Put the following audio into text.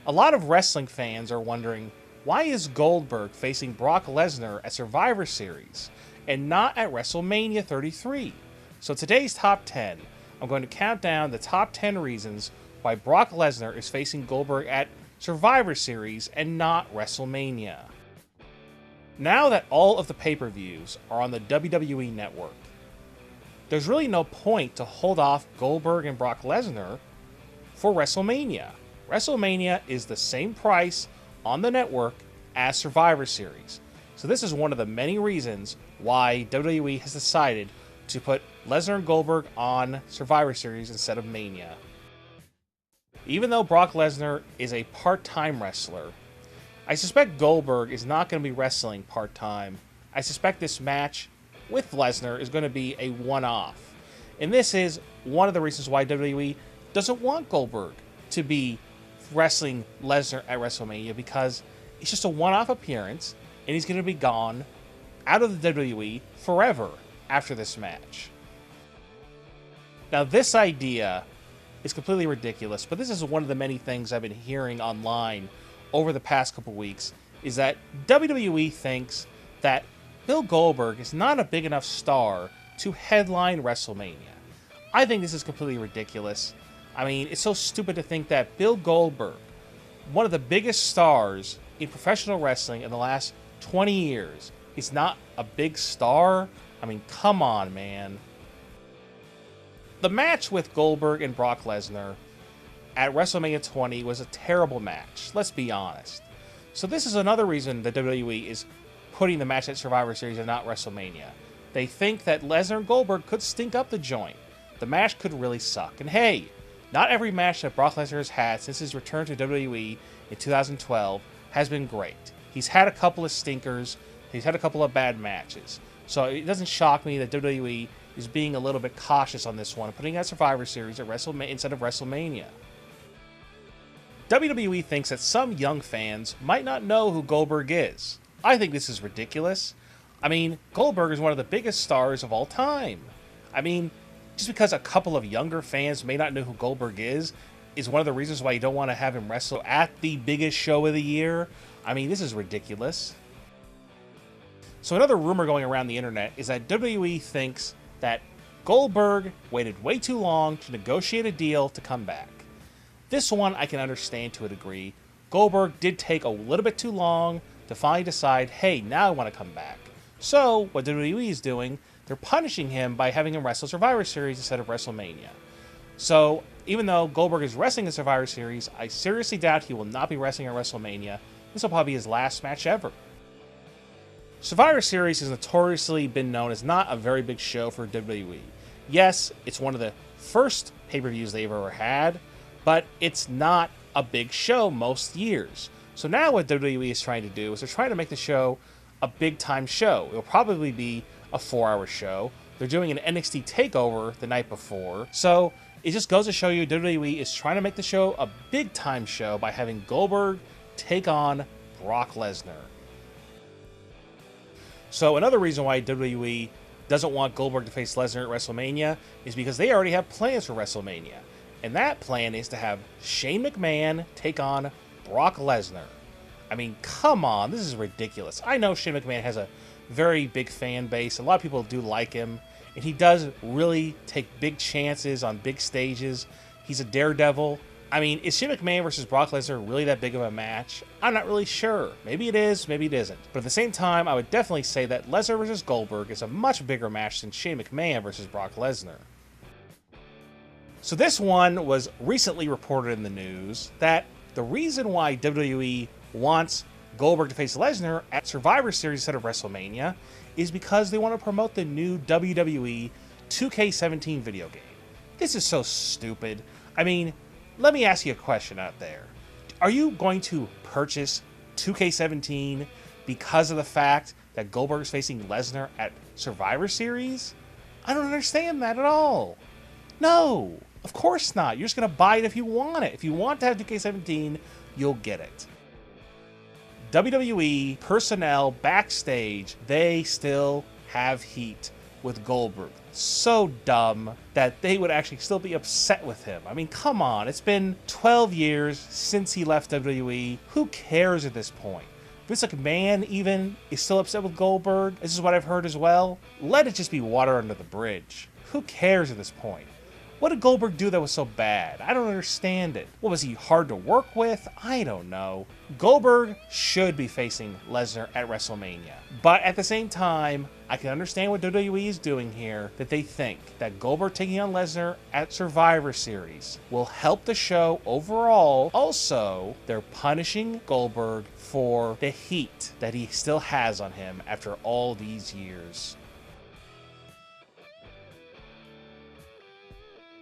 A lot of wrestling fans are wondering, why is Goldberg facing Brock Lesnar at Survivor Series and not at WrestleMania 33? So today's top 10, I'm going to count down the top 10 reasons why Brock Lesnar is facing Goldberg at Survivor Series and not WrestleMania. Now that all of the pay-per-views are on the WWE Network, there's really no point to hold off Goldberg and Brock Lesnar for WrestleMania. WrestleMania is the same price on the network as Survivor Series. So this is one of the many reasons why WWE has decided to put Lesnar and Goldberg on Survivor Series instead of Mania. Even though Brock Lesnar is a part-time wrestler, I suspect Goldberg is not going to be wrestling part-time. I suspect this match with Lesnar is going to be a one-off. And this is one of the reasons why WWE doesn't want Goldberg to be wrestling Lesnar at WrestleMania, because it's just a one-off appearance and he's going to be gone out of the WWE forever after this match. Now, this idea is completely ridiculous, but this is one of the many things I've been hearing online over the past couple weeks, is that WWE thinks that Bill Goldberg is not a big enough star to headline WrestleMania. I think this is completely ridiculous. I mean, it's so stupid to think that Bill Goldberg, one of the biggest stars in professional wrestling in the last 20 years, is not a big star. I mean, come on, man. The match with Goldberg and Brock Lesnar at WrestleMania 20 was a terrible match, let's be honest. So this is another reason that WWE is putting the match at Survivor Series and not WrestleMania. They think that Lesnar and Goldberg could stink up the joint. The match could really suck. And hey, not every match that Brock Lesnar has had since his return to WWE in 2012 has been great. He's had a couple of stinkers. He's had a couple of bad matches. So it doesn't shock me that WWE is being a little bit cautious on this one, putting out Survivor Series at WrestleMania instead of WrestleMania. WWE thinks that some young fans might not know who Goldberg is. I think this is ridiculous. I mean, Goldberg is one of the biggest stars of all time. I mean, just because a couple of younger fans may not know who Goldberg is one of the reasons why you don't want to have him wrestle at the biggest show of the year. I mean, this is ridiculous. So another rumor going around the internet is that WWE thinks that Goldberg waited way too long to negotiate a deal to come back. This one I can understand to a degree. Goldberg did take a little bit too long to finally decide, hey, now I want to come back. So what WWE is doing, they're punishing him by having him wrestle Survivor Series instead of WrestleMania. So even though Goldberg is wrestling in Survivor Series, I seriously doubt he will not be wrestling at WrestleMania. This will probably be his last match ever. Survivor Series has notoriously been known as not a very big show for WWE. Yes, it's one of the first pay-per-views they've ever had, but it's not a big show most years. So now what WWE is trying to do is they're trying to make the show a big-time show. It'll probably be a 4-hour show. They're doing an NXT TakeOver the night before. So it just goes to show you WWE is trying to make the show a big-time show by having Goldberg take on Brock Lesnar. So another reason why WWE doesn't want Goldberg to face Lesnar at WrestleMania is because they already have plans for WrestleMania. And that plan is to have Shane McMahon take on Brock Lesnar. I mean, come on, this is ridiculous. I know Shane McMahon has a very big fan base. A lot of people do like him, and he does really take big chances on big stages. He's a daredevil. I mean, is Shane McMahon versus Brock Lesnar really that big of a match? I'm not really sure. Maybe it is, maybe it isn't. But at the same time, I would definitely say that Lesnar versus Goldberg is a much bigger match than Shane McMahon versus Brock Lesnar. So this one was recently reported in the news that the reason why WWE wants Goldberg to face Lesnar at Survivor Series instead of WrestleMania is because they want to promote the new WWE 2K17 video game. This is so stupid. I mean, let me ask you a question out there. Are you going to purchase 2K17 because of the fact that Goldberg is facing Lesnar at Survivor Series? I don't understand that at all. No, of course not. You're just going to buy it if you want it. If you want to have 2K17, you'll get it. WWE personnel backstage, they still have heat with Goldberg. so dumb that they would actually still be upset with him. I mean, come on. It's been 12 years since he left WWE. Who cares at this point? Vince McMahon even is still upset with Goldberg. This is what I've heard as well. Let it just be water under the bridge. Who cares at this point? What did Goldberg do that was so bad? I don't understand it. What, was he hard to work with? I don't know. Goldberg should be facing Lesnar at WrestleMania. But at the same time, I can understand what WWE is doing here, that they think that Goldberg taking on Lesnar at Survivor Series will help the show overall. Also, they're punishing Goldberg for the heat that he still has on him after all these years.